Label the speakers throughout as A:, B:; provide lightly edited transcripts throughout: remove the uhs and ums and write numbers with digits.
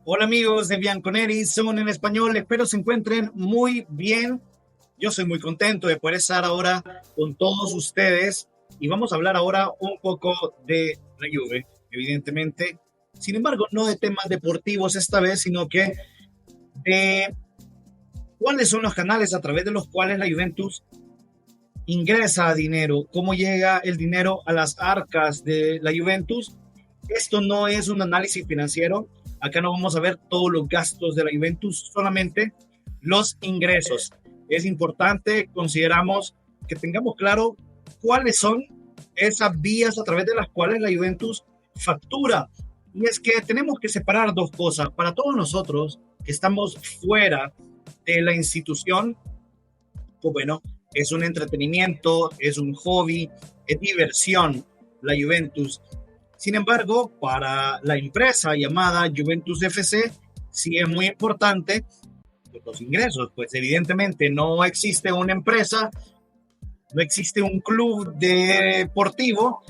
A: Hola amigos de Bianconeri, son en español, espero se encuentren muy bien. Yo soy muy contento de poder estar ahora con todos ustedes y vamos a hablar ahora un poco de la Juve, evidentemente. Sin embargo, no de temas deportivos esta vez, sino que de cuáles son los canales a través de los cuales la Juventus ingresa dinero, cómo llega el dinero a las arcas de la Juventus. Esto no es un análisis financiero. Acá no vamos a ver todos los gastos de la Juventus, solamente los ingresos. Es importante, consideramos que tengamos claro cuáles son esas vías a través de las cuales la Juventus factura. Y es que tenemos que separar dos cosas. Para todos nosotros que estamos fuera de la institución, pues bueno, es un entretenimiento, es un hobby, es diversión la Juventus. Sin embargo, para la empresa llamada Juventus FC, sí es muy importante los ingresos. Pues evidentemente no existe una empresa, no existe un club deportivo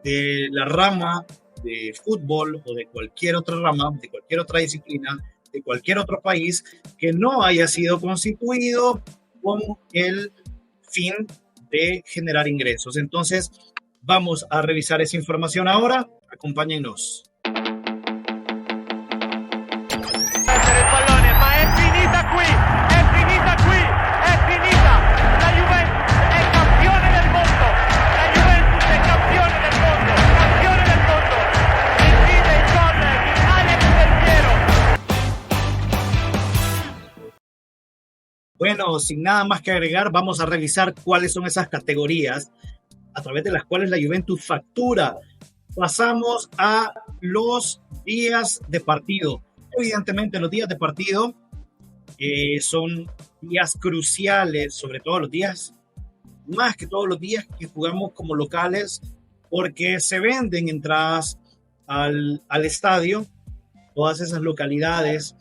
A: de la rama de fútbol o de cualquier otra rama, de cualquier otra disciplina, de cualquier otro país que no haya sido constituido con el fin de generar ingresos. Entonces, vamos a revisar esa información ahora. Acompáñennos. Bueno, sin nada más que agregar, vamos a revisar cuáles son esas categorías a través de las cuales la Juventus factura. Pasamos a los días de partido. Evidentemente, los días de partido son días cruciales, sobre todo los días, más que todos los días que jugamos como locales, porque se venden entradas al estadio, todas esas localidades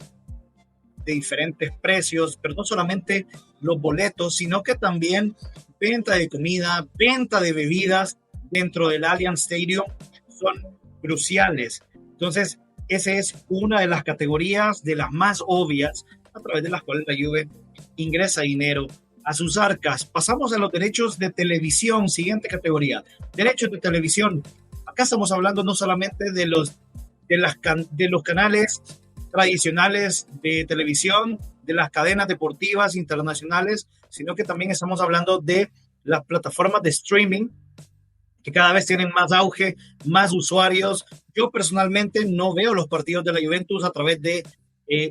A: de diferentes precios, pero no solamente los boletos, sino que también venta de comida, venta de bebidas dentro del Allianz Stadium son cruciales. Entonces, esa es una de las categorías de las más obvias a través de las cuales la Juve ingresa dinero a sus arcas. Pasamos a los derechos de televisión, siguiente categoría, derechos de televisión. Acá estamos hablando no solamente de los canales tradicionales de televisión, de las cadenas deportivas internacionales, sino que también estamos hablando de las plataformas de streaming que cada vez tienen más auge, más usuarios. Yo personalmente no veo los partidos de la Juventus a través de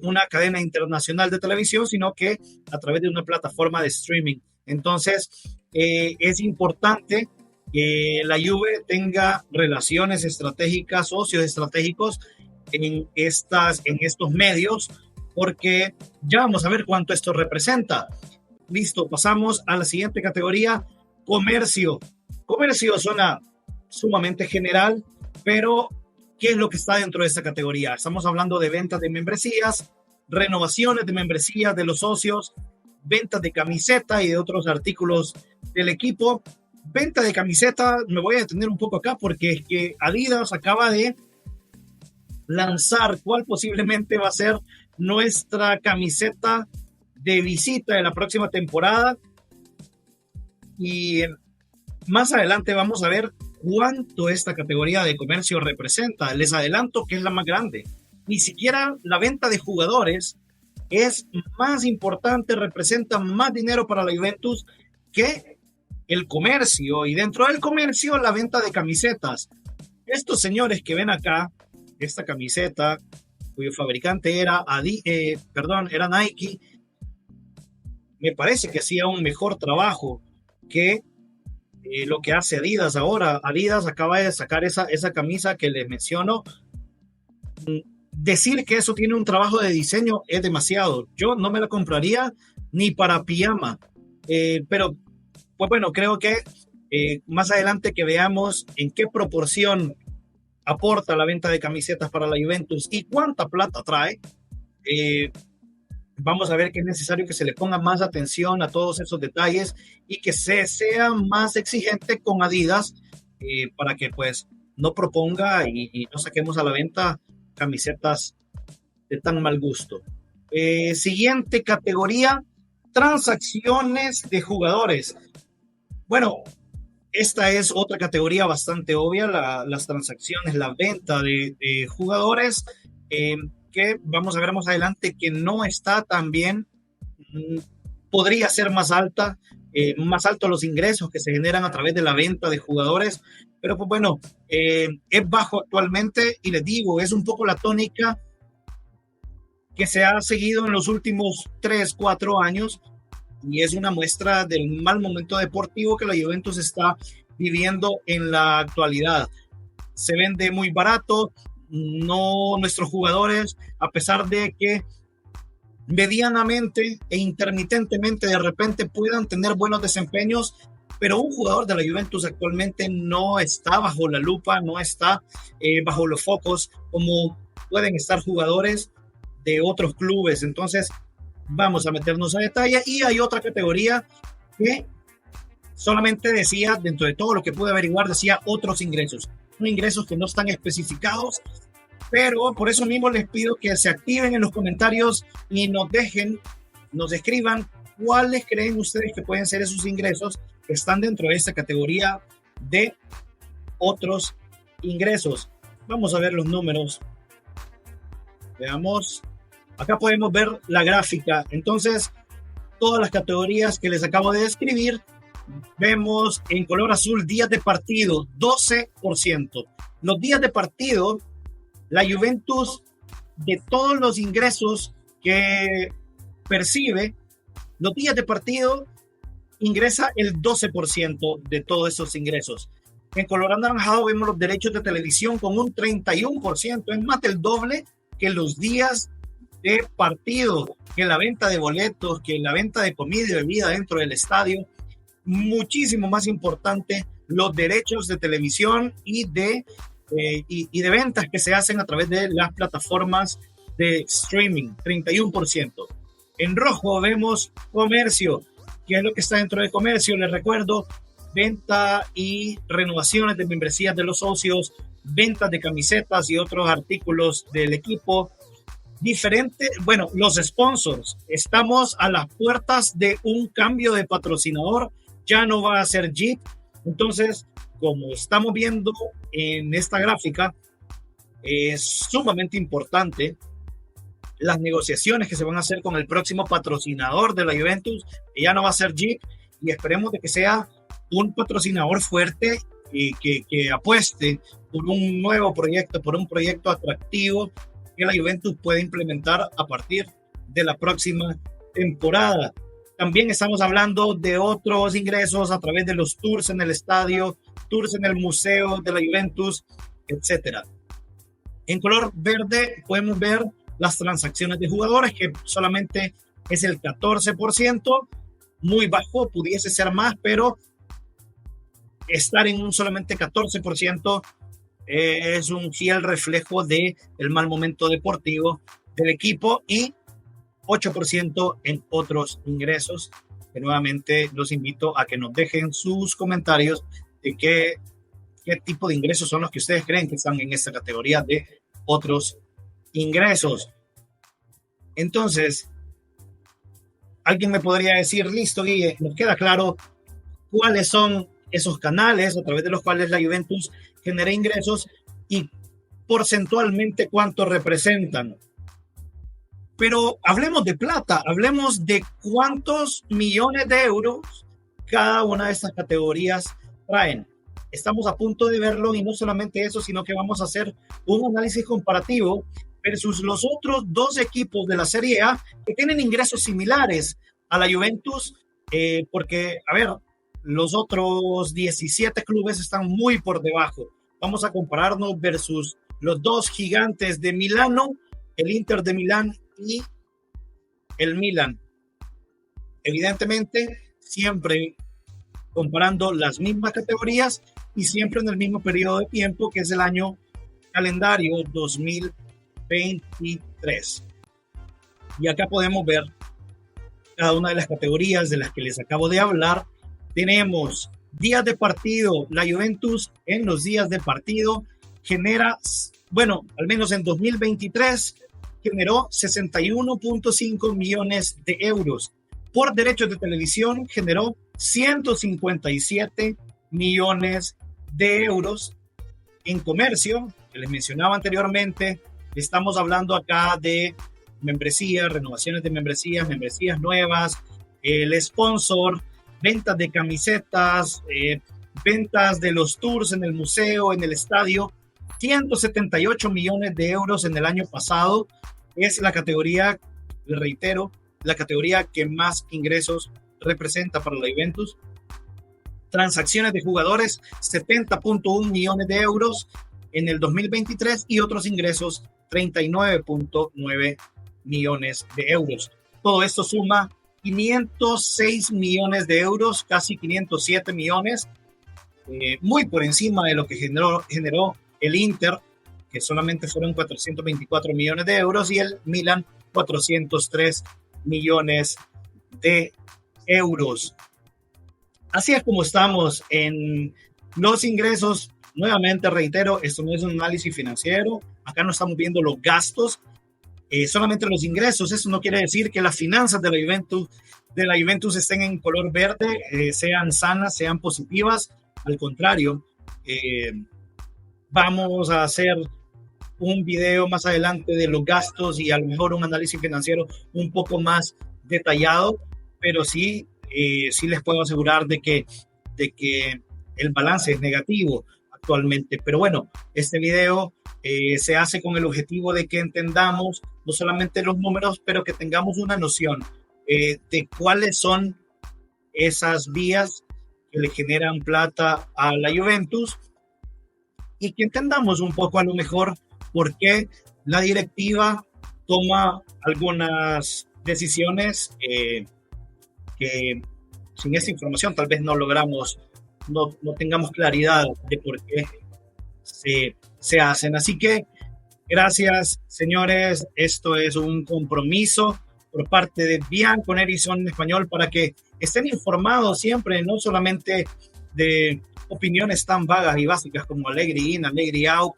A: una cadena internacional de televisión, sino que a través de una plataforma de streaming. Entonces, es importante que la Juve tenga relaciones estratégicas, socios estratégicos en estos medios, porque ya vamos a ver cuánto esto representa. Listo, pasamos a la siguiente categoría, comercio. Comercio suena sumamente general, pero ¿qué es lo que está dentro de esta categoría? Estamos hablando de ventas de membresías, renovaciones de membresías de los socios, ventas de camiseta y de otros artículos del equipo. Venta de camiseta, me voy a detener un poco acá porque es que Adidas acaba de lanzar cuál posiblemente va a ser nuestra camiseta de visita de la próxima temporada, y más adelante vamos a ver cuánto esta categoría de comercio representa. Les adelanto que es la más grande. Ni siquiera la venta de jugadores es más importante, representa más dinero para la Juventus que el comercio, y dentro del comercio la venta de camisetas. Estos señores que ven acá, esta camiseta cuyo fabricante era Nike, me parece que hacía un mejor trabajo que lo que hace Adidas ahora. Adidas acaba de sacar esa camisa que les menciono. Decir que eso tiene un trabajo de diseño es demasiado. Yo no me la compraría ni para pijama, pero pues bueno, creo que más adelante que veamos en qué proporción aporta la venta de camisetas para la Juventus y cuánta plata trae, vamos a ver que es necesario que se le ponga más atención a todos esos detalles y que se sea más exigente con Adidas, para que pues no proponga y no saquemos a la venta camisetas de tan mal gusto. Siguiente categoría, transacciones de jugadores. Bueno, esta es otra categoría bastante obvia, las transacciones, la venta de jugadores, que vamos a ver más adelante que no está tan bien. Podría ser más alta, más altos los ingresos que se generan a través de la venta de jugadores, pero pues bueno, es bajo actualmente y les digo, es un poco la tónica que se ha seguido en los últimos 3, 4 años y es una muestra del mal momento deportivo que la Juventus está viviendo en la actualidad. Se vende muy barato, no nuestros jugadores, a pesar de que medianamente e intermitentemente de repente puedan tener buenos desempeños, pero un jugador de la Juventus actualmente no está bajo la lupa, no está bajo los focos como pueden estar jugadores de otros clubes. Entonces vamos a meternos a detalle y hay otra categoría que solamente decía, dentro de todo lo que pude averiguar, decía otros ingresos, ingresos que no están especificados, pero por eso mismo les pido que se activen en los comentarios y nos escriban cuáles creen ustedes que pueden ser esos ingresos que están dentro de esta categoría de otros ingresos. Vamos a ver los números. Veamos. Acá podemos ver la gráfica. Entonces, todas las categorías que les acabo de describir, vemos en color azul días de partido, 12%. Los días de partido, la Juventus, de todos los ingresos que percibe, los días de partido ingresa el 12% de todos esos ingresos. En color anaranjado vemos los derechos de televisión con un 31%, es más del doble que los días de partido, que la venta de boletos, que la venta de comida y bebida dentro del estadio. Muchísimo más importante los derechos de televisión y de ventas que se hacen a través de las plataformas de streaming, 31%. En rojo vemos comercio. ¿Qué es lo que está dentro de comercio? Les recuerdo, venta y renovaciones de membresías de los socios, ventas de camisetas y otros artículos del equipo. Bueno, los sponsors. Estamos a las puertas de un cambio de patrocinador. Ya no va a ser Jeep. Entonces, como estamos viendo en esta gráfica, es sumamente importante las negociaciones que se van a hacer con el próximo patrocinador de la Juventus, que ya no va a ser Jeep, y esperemos de que sea un patrocinador fuerte y que apueste por un nuevo proyecto, por un proyecto atractivo que la Juventus puede implementar a partir de la próxima temporada. También estamos hablando de otros ingresos a través de los tours en el estadio, tours en el museo de la Juventus, etcétera. En color verde podemos ver las transacciones de jugadores, que solamente es el 14%, muy bajo, pudiese ser más, pero estar en un solamente 14% es un fiel reflejo del mal momento deportivo del equipo, y 8% en otros ingresos, que nuevamente los invito a que nos dejen sus comentarios de qué tipo de ingresos son los que ustedes creen que están en esta categoría de otros ingresos. Entonces, alguien me podría decir, listo, Guille, nos queda claro cuáles son esos canales a través de los cuales la Juventus genera ingresos y porcentualmente cuánto representan. Pero hablemos de plata, hablemos de cuántos millones de euros cada una de estas categorías traen. Estamos a punto de verlo, y no solamente eso, sino que vamos a hacer un análisis comparativo versus los otros dos equipos de la Serie A que tienen ingresos similares a la Juventus, porque, a ver, los otros 17 clubes están muy por debajo. Vamos a compararnos versus los dos gigantes de Milano, el Inter de Milán y el Milan. Evidentemente, siempre comparando las mismas categorías y siempre en el mismo periodo de tiempo, que es el año calendario 2023. Y acá podemos ver cada una de las categorías de las que les acabo de hablar. Tenemos días de partido. La Juventus en los días de partido genera, bueno, al menos en 2023, generó 61.5 millones de euros. Por derechos de televisión generó 157 millones de euros. En comercio, que les mencionaba anteriormente, estamos hablando acá de membresías, renovaciones de membresías, membresías nuevas, el sponsor, ventas de camisetas, ventas de los tours en el museo, en el estadio. 178 millones de euros en el año pasado. Es la categoría, le reitero, la categoría que más ingresos representa para la Juventus. Transacciones de jugadores, 70.1 millones de euros en el 2023 y otros ingresos, 39.9 millones de euros. Todo esto suma 506 millones de euros, casi 507 millones, muy por encima de lo que generó el Inter, que solamente fueron 424 millones de euros, y el Milan 403 millones de euros. Así es como estamos en los ingresos. Nuevamente reitero, esto no es un análisis financiero, acá no estamos viendo los gastos, solamente los ingresos. Eso no quiere decir que las finanzas de la Juventus estén en color verde, sean sanas, sean positivas. Al contrario, vamos a hacer un video más adelante de los gastos y a lo mejor un análisis financiero un poco más detallado, pero sí les puedo asegurar de que el balance es negativo actualmente. Pero bueno, este video se hace con el objetivo de que entendamos no solamente los números, pero que tengamos una noción de cuáles son esas vías que le generan plata a la Juventus, y que entendamos un poco a lo mejor por qué la directiva toma algunas decisiones que sin esa información tal vez no tengamos claridad de por qué se hacen. Así que gracias, señores. Esto es un compromiso por parte de Bianco Neri-Son en español para que estén informados siempre, no solamente de opiniones tan vagas y básicas como Allegri in, Allegri out.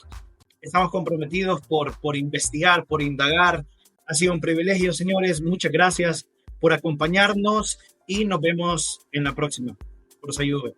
A: Estamos comprometidos por investigar, por indagar. Ha sido un privilegio, señores. Muchas gracias por acompañarnos y nos vemos en la próxima. Forza Juve.